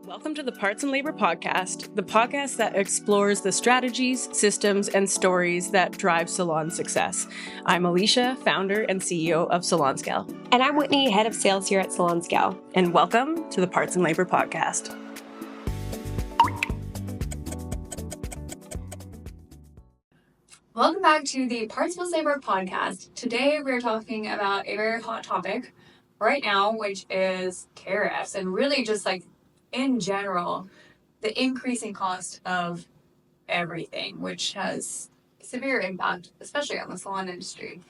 Welcome to the Parts and Labor Podcast, the podcast that explores the strategies, systems, and stories that drive salon success. I'm Alicia, founder and CEO of SalonScale. And I'm Whitney, head of sales here at SalonScale. And welcome to the Parts and Labor Podcast. Welcome back to the Parts and Labor Podcast. Today we're talking about a very hot topic right now, which is tariffs, and really just like in general, the increasing cost of everything, which has severe impact, especially on the salon industry.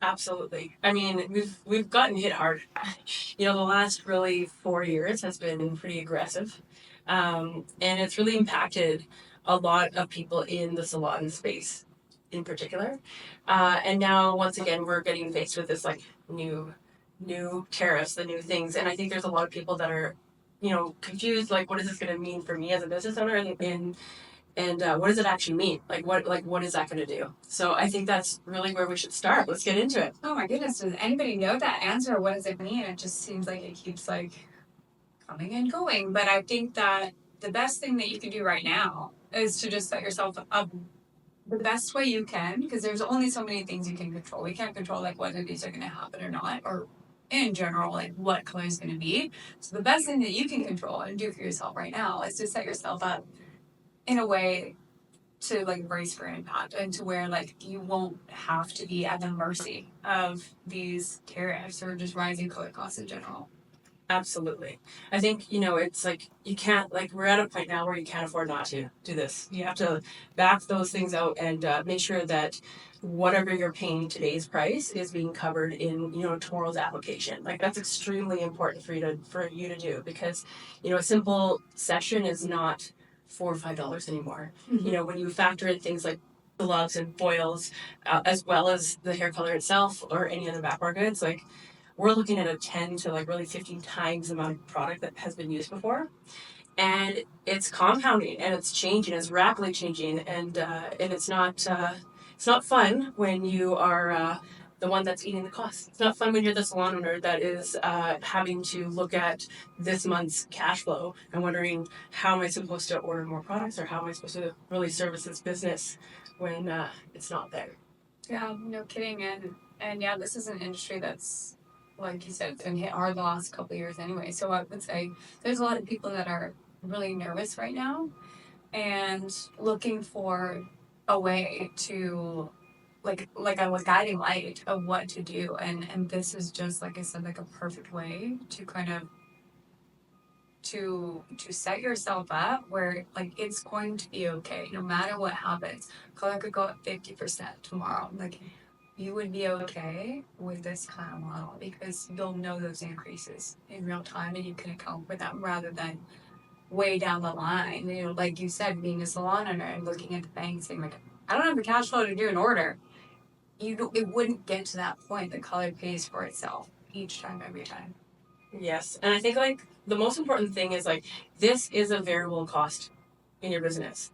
Absolutely. I mean, we've gotten hit hard. The last really 4 years has been pretty aggressive. And it's really impacted a lot of people in the salon space in particular. And now, once again, we're getting faced with this new tariffs, the new things. And I think there's a lot of people that are confused, what is this going to mean for me as a business owner, and what does it actually mean? What is that going to do? So I think that's really where we should start. Let's get into it. Oh my goodness, does anybody know that answer? What does it mean? It just seems like it keeps coming and going. But I think that the best thing that you can do right now is to just set yourself up the best way you can, because there's only so many things you can control. We can't control whether these are going to happen or not, or in general, what color is going to be. So the best thing that you can control and do for yourself right now is to set yourself up in a way to brace for impact, and to where you won't have to be at the mercy of these tariffs or just rising color costs in general. Absolutely. I think, it's you can't, we're at a point now where you can't afford not to do this. You have to back those things out and make sure that whatever you're paying today's price is being covered in, tomorrow's application. That's extremely important for you to do, because, a simple session is not $4 or $5 anymore. Mm-hmm. When you factor in things like gloves and foils, as well as the hair color itself or any other backboard goods, we're looking at a 10 to really 15 times the amount of product that has been used before. And it's compounding, and it's changing, it's rapidly changing, and it's not fun when you are the one that's eating the cost. It's not fun when you're the salon owner that is having to look at this month's cash flow and wondering, how am I supposed to order more products, or how am I supposed to really service this business when it's not there? Yeah, no kidding. And yeah, this is an industry that's, like you said, it's been hit hard the last couple of years anyway. So I would say there's a lot of people that are really nervous right now and looking for a way to a guiding light of what to do. And this is just, like I said, a perfect way to kind of to set yourself up where it's going to be okay no matter what happens. Color could go up 50% tomorrow. You would be okay with this kind of model because you'll know those increases in real time, and you can account for them rather than way down the line. Like you said, being a salon owner and looking at the bank saying I don't have the cash flow to do an order. It wouldn't get to that point. The color pays for itself each time, every time. Yes, and I think the most important thing is this is a variable cost in your business,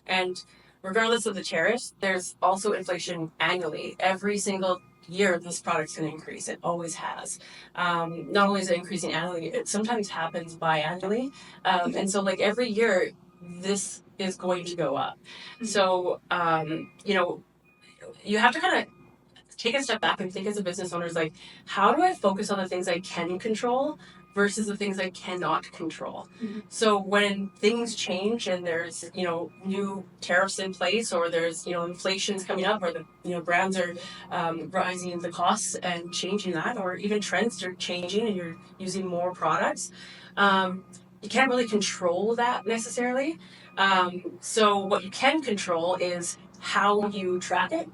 and regardless of the tariffs, there's also inflation annually. Every single year, this product's going to increase. It always has. Not only is it increasing annually, it sometimes happens biannually. And so every year, this is going to go up. Mm-hmm. So, you have to kind of take a step back and think as a business owner, how do I focus on the things I can control versus the things I cannot control? Mm-hmm. So when things change and there's, new tariffs in place, or there's, inflation's coming up, or the brands are rising the costs and changing that, or even trends are changing and you're using more products, you can't really control that necessarily. So what you can control is how you track it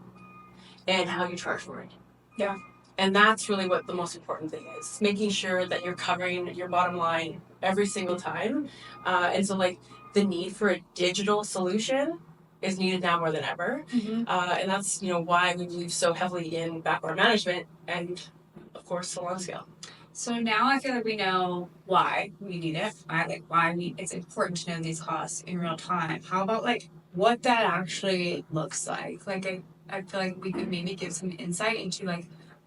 and how you charge for it. Yeah. And that's really what the most important thing is, making sure that you're covering your bottom line every single time. And so the need for a digital solution is needed now more than ever. Mm-hmm. And that's, why we believe so heavily in backboard management and, of course, SalonScale. So now I feel we know why we need it, it's important to know these costs in real time. How about what that actually looks like? I feel we could maybe give some insight into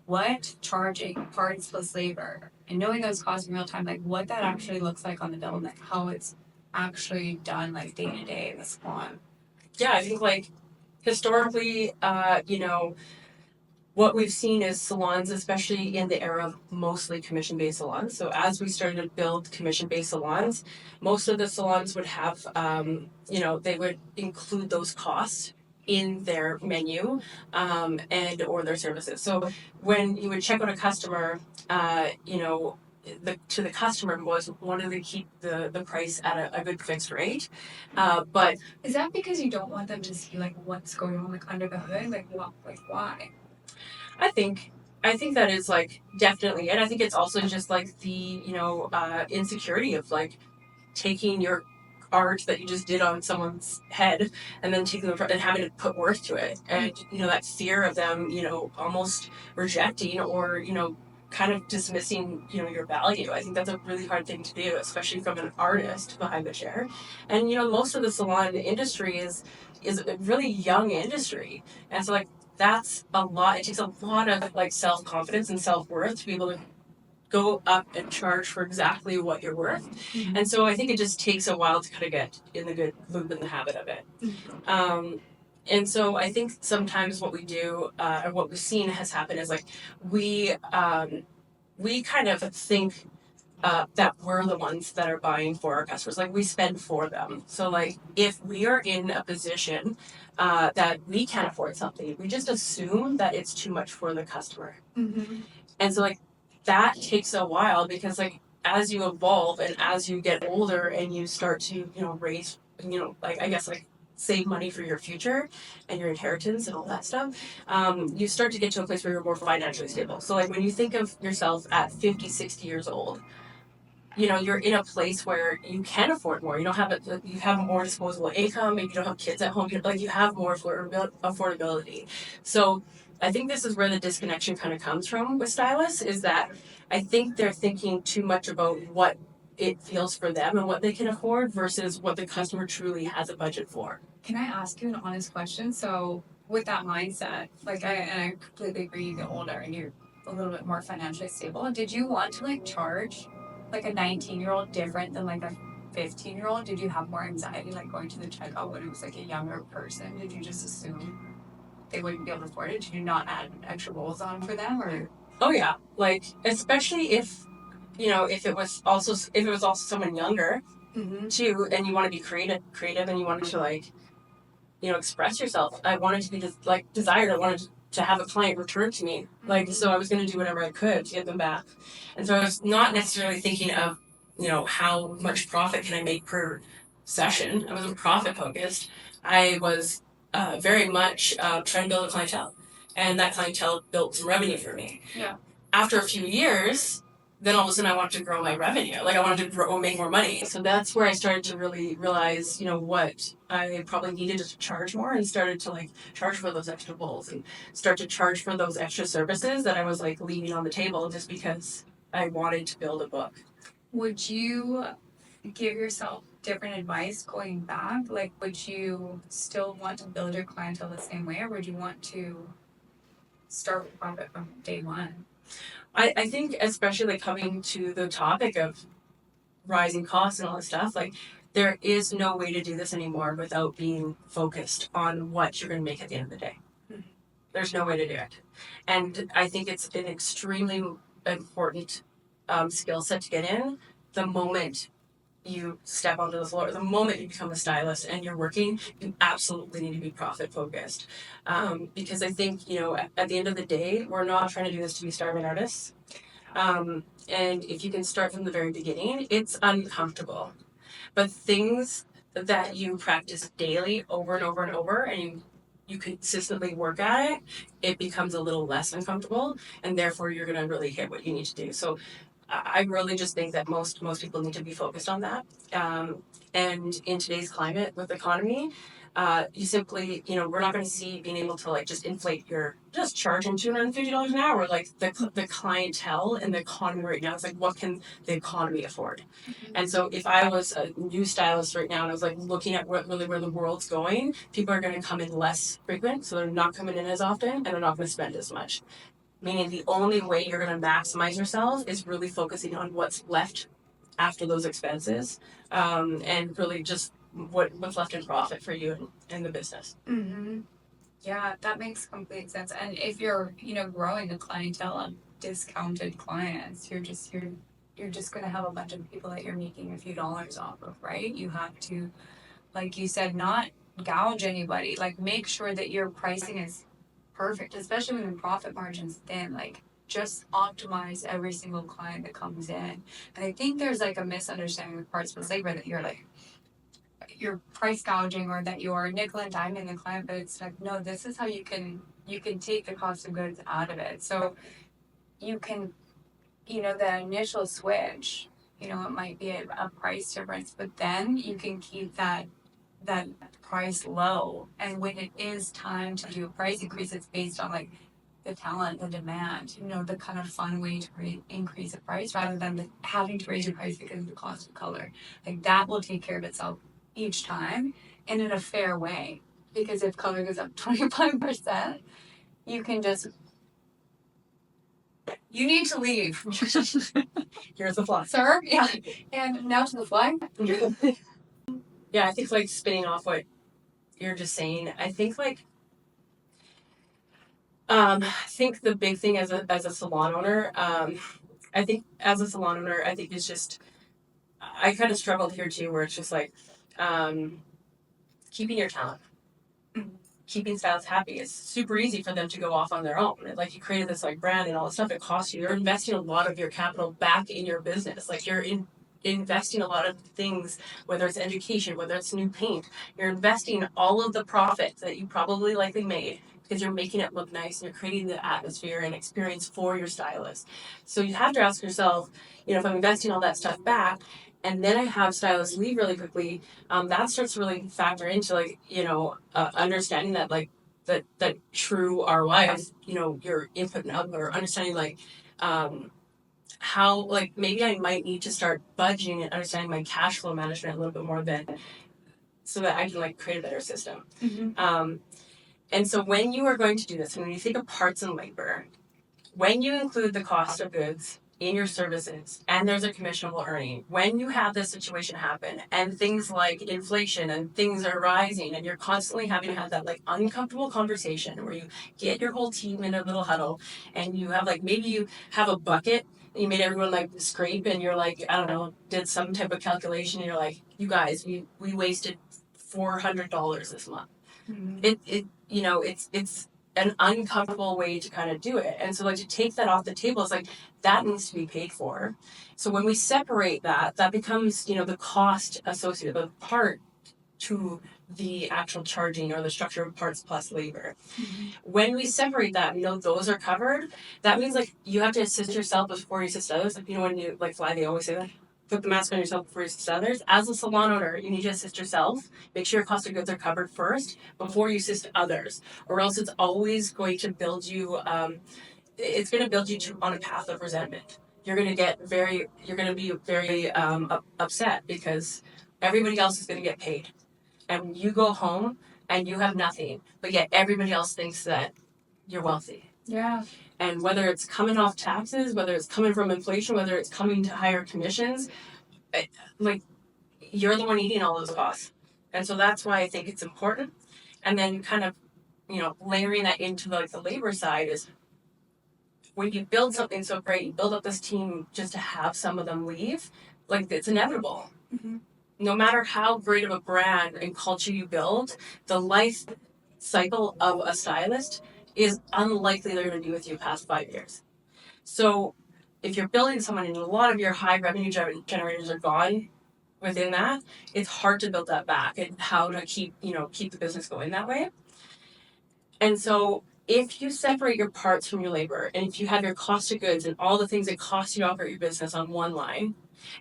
what charging parts plus labor and knowing those costs in real time, like what that actually looks like on the bill, like how it's actually done like day to day in the salon. Yeah, I think like historically, what we've seen is salons, especially in the era of mostly commission-based salons. So as we started to build commission-based salons, most of the salons would have, they would include those costs in their menu and or their services. So when you would check out a customer, to the customer was wanted to keep the price at a good fixed rate. But is that because you don't want them to see like what's going on like under the hood? Like what? Like why? I think that is like definitely it. I think it's also just like the insecurity of like taking your art that you just did on someone's head and then taking them and having to put worth to it, and that fear of them almost rejecting or kind of dismissing your value. I think that's a really hard thing to do, especially from an artist behind the chair. And most of the salon industry is a really young industry, and so like that's a lot. It takes a lot of like self confidence and self worth to be able to go up and charge for exactly what you're worth. Mm-hmm. And so I think it just takes a while to kind of get in the good loop and the habit of it. Mm-hmm. And so I think sometimes what we do, or what we've seen has happened is like we kind of think that we're the ones that are buying for our customers. Like we spend for them. So like if we are in a position that we can't afford something, we just assume that it's too much for the customer. Mm-hmm. And so like that takes a while because like as you evolve and as you get older and you start to raise like I guess like save money for your future and your inheritance and all that stuff, you start to get to a place where you're more financially stable. So like when you think of yourself at 50, 60 years old, you're in a place where you can afford more. You have more disposable income. Maybe you don't have kids at home. You have more affordability. So I think this is where the disconnection kind of comes from with stylists, is that I think they're thinking too much about what it feels for them and what they can afford versus what the customer truly has a budget for. Can I ask you an honest question? So with that mindset, like I completely agree, you get older and you're a little bit more financially stable. Did you want to like charge like a 19-year-old different than like a 15-year-old? Did you have more anxiety like going to the checkout when it was like a younger person? Did you just assume they wouldn't be able to afford it? Did you not add extra rolls on for them, or? Oh yeah, like especially if it was also someone younger, mm-hmm. too, and you want to be creative, and you wanted to like express yourself. I wanted to be desired. I wanted to have a client return to me. Like, so I was going to do whatever I could to get them back. And so I was not necessarily thinking of, how much profit can I make per session. I wasn't profit focused. I was very much trying to build a clientele. And that clientele built some revenue for me. Yeah. After a few years, then all of a sudden I wanted to grow my revenue. Like I wanted to make more money. So that's where I started to really realize, what I probably needed to charge more, and started to like charge for those extra bowls and start to charge for those extra services that I was like leaving on the table just because I wanted to build a book. Would you give yourself different advice going back? Like, would you still want to build your clientele the same way, or would you want to start with profit from day one? I think especially like coming to the topic of rising costs and all this stuff, like there is no way to do this anymore without being focused on what you're going to make at the end of the day. Mm-hmm. There's no way to do it. And I think it's an extremely important skill set to get in the moment you step onto the floor. The moment you become a stylist and you're working, you absolutely need to be profit focused. Because I think, at the end of the day, we're not trying to do this to be starving artists. And if you can start from the very beginning, it's uncomfortable. But things that you practice daily over and over and over, and you consistently work at it, it becomes a little less uncomfortable, and therefore you're going to really hit what you need to do. So I really just think that most people need to be focused on that. And in today's climate with the economy, you simply, we're not going to see being able to like just inflate just charging $250 an hour. Like the clientele and the economy right now, it's like, what can the economy afford? Mm-hmm. And so if I was a new stylist right now and I was like looking at where the world's going, people are going to come in less frequent. So they're not coming in as often and they're not going to spend as much. meaning the only way you're going to maximize yourself is really focusing on what's left after those expenses, and really just what's left in profit for you and the business. Mm-hmm. Yeah, that makes complete sense. And if you're, growing a clientele of discounted clients, you're just going to have a bunch of people that you're making a few dollars off of, right? You have to, like you said, not gouge anybody. Like, make sure that your pricing is perfect, especially when the profit margin's thin. Like, just optimize every single client that comes in. And I think there's like a misunderstanding with parts plus labor that you're price gouging or that you're nickel and diming the client, but it's like, no, this is how you can take the cost of goods out of it. So you can, the initial switch, it might be a price difference, but then you can keep that price low. And when it is time to do a price increase, it's based on like the talent, the demand, the kind of fun way to increase the price rather than having to raise your price because of the cost of color. Like, that will take care of itself each time and in a fair way. Because if color goes up 25%, you can just, you need to leave. Here's the fly. Sir? Yeah. And now to the fly. Yeah, I think like spinning off what you're just saying, I think like I think the big thing as a salon owner, I think as a salon owner, I think it's just I kind of struggled here too, where it's just like keeping your talent, keeping stylists happy. It's super easy for them to go off on their own. Like, you created this like brand and all this stuff. It costs you. You're investing a lot of your capital back in your business. Like, you're investing a lot of things, whether it's education, whether it's new paint. You're investing all of the profits that you probably likely made because you're making it look nice and you're creating the atmosphere and experience for your stylist. So you have to ask yourself, if I'm investing all that stuff back and then I have stylists leave really quickly, that starts to really factor into like, understanding that like that true ROI is, your input and output, or understanding like, how like maybe I might need to start budgeting and understanding my cash flow management a little bit more then, so that I can like create a better system. Mm-hmm. And so when you are going to do this, when you think of parts and labor, when you include the cost of goods in your services and there's a commissionable earning, when you have this situation happen and things like inflation and things are rising and you're constantly having to have that like uncomfortable conversation where you get your whole team in a little huddle and you have like, maybe you have a bucket and you made everyone like scrape and you're like, I don't know, did some type of calculation and you're like, you guys, we wasted $400 this month. Mm-hmm. It's an uncomfortable way to kind of do it. And so like to take that off the table is like, that needs to be paid for. So when we separate that becomes, the cost associated with the part to the actual charging or the structure of parts plus labor. Mm-hmm. When we separate that, those are covered. That means like you have to assist yourself before you assist others. Like, when you like fly, they always say that. Put the mask on yourself before you assist others. As a salon owner, you need to assist yourself. Make sure your cost of goods are covered first before you assist others, or else it's always going to build you. It's going to build you on a path of resentment. You're going to be very upset because everybody else is going to get paid, and you go home and you have nothing, but yet everybody else thinks that you're wealthy. Yeah. And whether it's coming off taxes, whether it's coming from inflation, whether it's coming to higher commissions, like, you're the one eating all those costs. And so that's why I think it's important. And then kind of, layering that into like the labor side is when you build something so great, you build up this team just to have some of them leave, like, it's inevitable. Mm-hmm. No matter how great of a brand and culture you build, the life cycle of a stylist is unlikely they're going to be with you past 5 years. So if you're building someone and a lot of your high revenue generators are gone within that, it's hard to build that back and how to keep the business going that way. And so if you separate your parts from your labor, and if you have your cost of goods and all the things that cost you to operate your business on one line,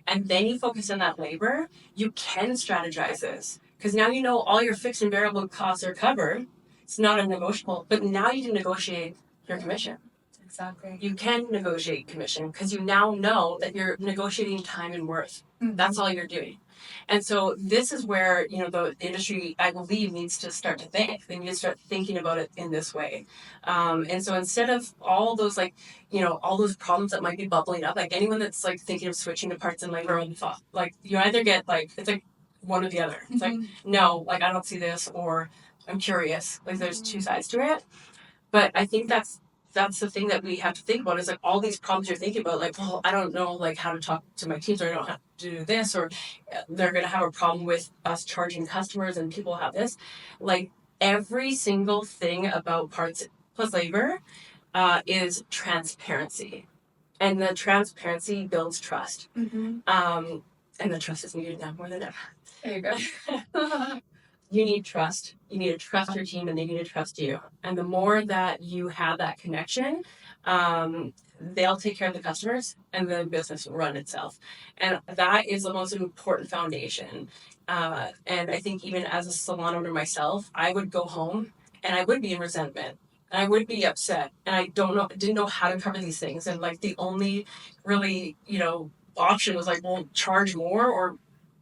and then you focus on that labor, you can strategize this. Because now all your fixed and variable costs are covered. It's not a negotiable, but now you can negotiate your commission. Exactly. You can negotiate commission because you now know that you're negotiating time and worth. Mm-hmm. That's all you're doing. And so this is where, the industry, I believe, needs to start to think. They need to start thinking about it in this way. And so instead of all those, all those problems that might be bubbling up, like anyone that's like thinking of switching to parts and labor, like you either get like, it's like one or the other. It's like, no, like I don't see this, or I'm curious. Like there's two sides to it. But I think that's the thing that we have to think about, is like all these problems you're thinking about, like, well, I don't know like how to talk to my teams, or I don't have to do this, or they're going to have a problem with us charging customers and people have this. Like every single thing about parts plus labor is transparency. And the transparency builds trust. And the trust is needed now more than ever. There you go. You need trust. You need to trust your team, and they need to trust you. And the more that you have that connection, they'll take care of the customers, and the business will run itself. And that is the most important foundation. And I think even as a salon owner myself, I would go home and I would be in resentment. And I would be upset, and didn't know how to cover these things. And like the only really, option was like, well, charge more, or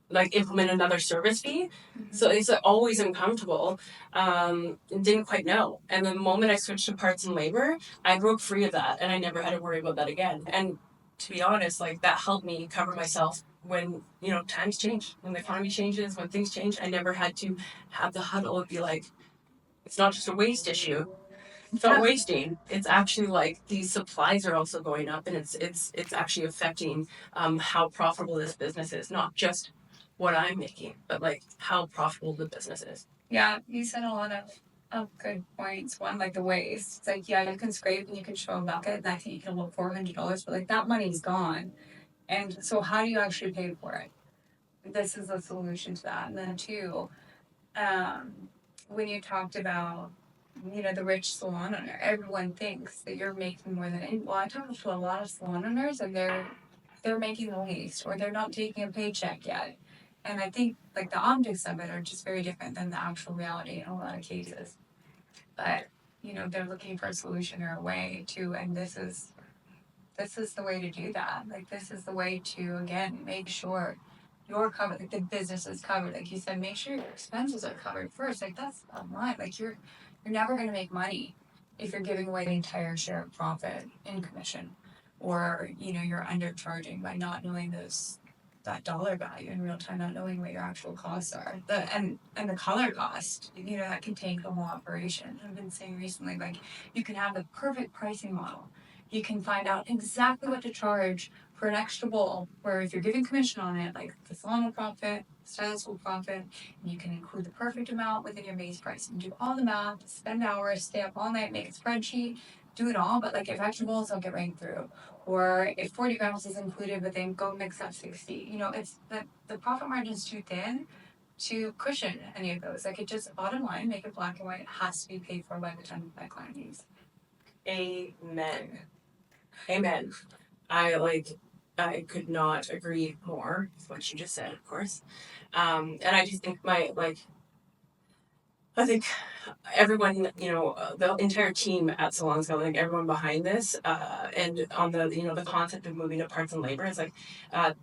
like implement another service fee. So it's always uncomfortable. Didn't quite know. And the moment I switched to parts and labor, I broke free of that, and I never had to worry about that again. And to be honest, like that helped me cover myself when, times change, when the economy changes, when things change. I never had to have the huddle and be like, it's not just a waste issue. It's not wasting. It's actually like these supplies are also going up, and it's actually affecting how profitable this business is. Not just what I'm making, but like how profitable the business is. Yeah, you said a lot of good points. One, like the waste. It's like, yeah, you can scrape and you can show a bucket, and I think you can look $400, but like that money's gone. And so how do you actually pay for it? This is a solution to that. And then two, when you talked about, the rich salon owner, everyone thinks that you're making more than any. Well, I talk to a lot of salon owners, and they're making the least, or they're not taking a paycheck yet. And I think like the optics of it are just very different than the actual reality in a lot of cases. But they're looking for a solution or a way to, and this is the way to do that. Like this is the way to, again, make sure you're covered, like the business is covered. Like you said, make sure your expenses are covered first. Like that's online. Like you're never gonna make money if you're giving away the entire share of profit in commission, or you're undercharging by not knowing that dollar value in real time, not knowing what your actual costs are. And the color cost, that can take the whole operation. I've been saying recently, like you can have the perfect pricing model. You can find out exactly what to charge for an extra bowl, where if you're giving commission on it, like the salon will profit, the stylist will profit, and you can include the perfect amount within your base price and do all the math, spend hours, stay up all night, make a spreadsheet, do it all. But like if extra bowls don't get ranked through, or if 40 grams is included, but then go mix up 60, it's the profit margin is too thin to cushion any of those. Like it just, bottom line, make it black and white, it has to be paid for by the time my client leaves. Amen. I could not agree more with what you just said, of course. And I just think I think everyone, the entire team at SalonScale, like everyone behind this, and on the, the concept of moving to parts and labor is like,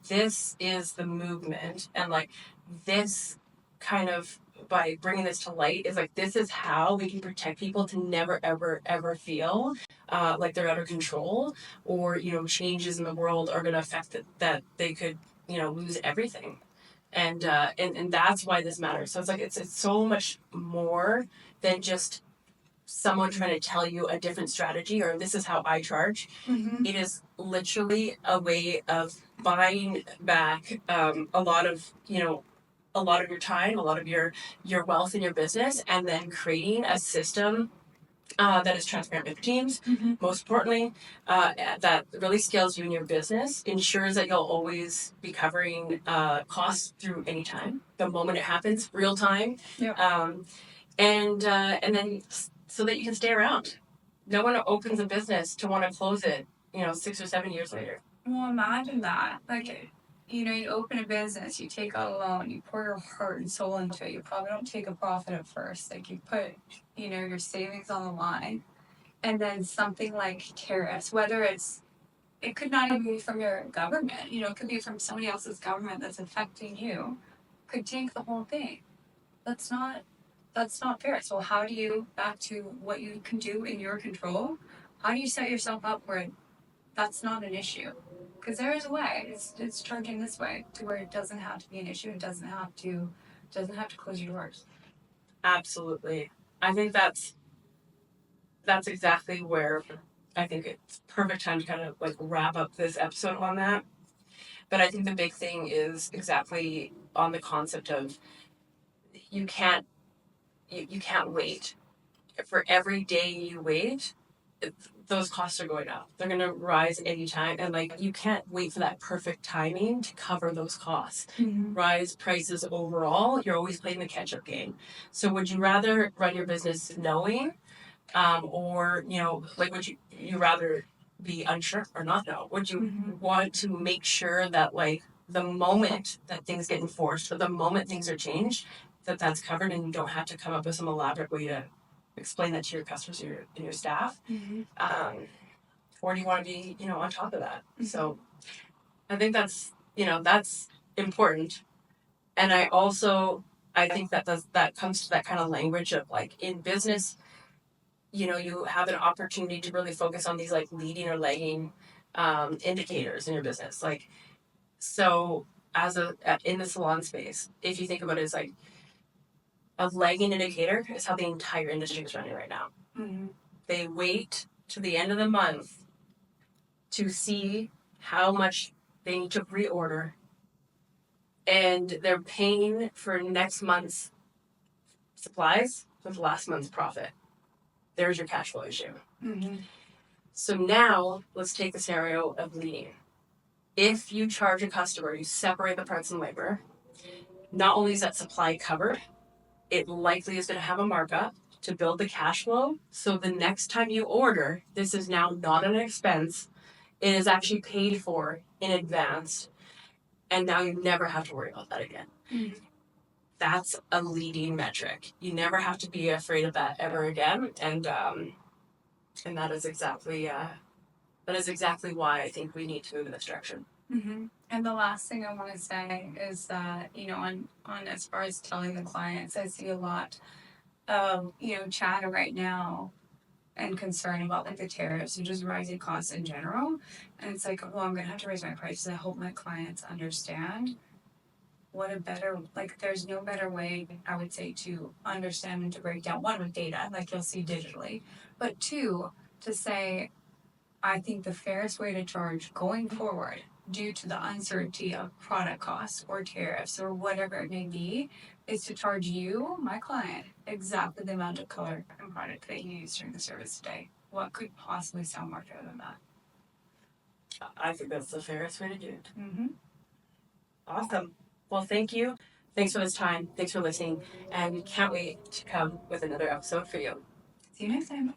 this is the movement, and like this kind of, by bringing this to light, is like, this is how we can protect people to never, ever, ever feel like they're out of control, or, changes in the world are going to affect that they could, lose everything. And that's why this matters. So it's like it's so much more than just someone trying to tell you a different strategy, or this is how I charge. It is literally a way of buying back a lot of your time, a lot of your wealth in your business, and then creating a system that is transparent with teams. Most importantly, that really scales you in your business, ensures that you'll always be covering costs through any time, the moment it happens, real time. Yep. And then so that you can stay around. No one opens a business to want to close it, 6 or 7 years later. Well, imagine that. Like, you open a business, you take out a loan, you pour your heart and soul into it. You probably don't take a profit at first. Like, you put, your savings on the line. And then something like tariffs, whether it's it could not even be from your government. It could be from somebody else's government that's affecting you. Could tank the whole thing. That's not fair. So how do you, back to what you can do in your control, how do you set yourself up where that's not an issue? Because there is a way. It's charging this way to where it doesn't have to be an issue. It doesn't have to close your doors. Absolutely. I think that's exactly where I think it's perfect time to kind of like wrap up this episode on that. But I think the big thing is exactly on the concept of you can't wait. For every day you wait, those costs are going up. They're going to rise anytime. And like, you can't wait for that perfect timing to cover those costs. Mm-hmm. Rise prices overall, you're always playing the catch up game. So would you rather run your business knowing, or, like, would you rather be unsure or not know? Would you want to make sure that like the moment that things get enforced or the moment things are changed, that's covered and you don't have to come up with some elaborate way to explain that to your customers and your staff? Or do you want to be, on top of that? So I think that's important. And I think that comes to that kind of language of like in business, you have an opportunity to really focus on these like leading or lagging indicators in your business. Like, so in the salon space, if you think about it as like a lagging indicator is how the entire industry is running right now. They wait to the end of the month to see how much they need to reorder, and they're paying for next month's supplies with last month's profit. There's your cash flow issue. So now let's take the scenario of leading. If you charge a customer, you separate the parts and labor, not only is that supply covered, it likely is going to have a markup to build the cash flow. So the next time you order, this is now not an expense. It is actually paid for in advance. And now you never have to worry about that again. That's a leading metric. You never have to be afraid of that ever again. And that is exactly why I think we need to move in this direction. And the last thing I want to say is that, on as far as telling the clients, I see a lot of, chatter right now and concern about like the tariffs and just rising costs in general. And it's like, well, I'm going to have to raise my prices. I hope my clients understand there's no better way, I would say, to understand and to break down, one, with data, like you'll see digitally, but two, to say, I think the fairest way to charge going forward, due to the uncertainty of product costs or tariffs or whatever it may be, is to charge you, my client, exactly the amount of color and product that you use during the service today. What could possibly sound more fair than that? I think that's the fairest way to do it. Awesome. Well, thank you. Thanks for this time. Thanks for listening. And we can't wait to come with another episode for you. See you next time.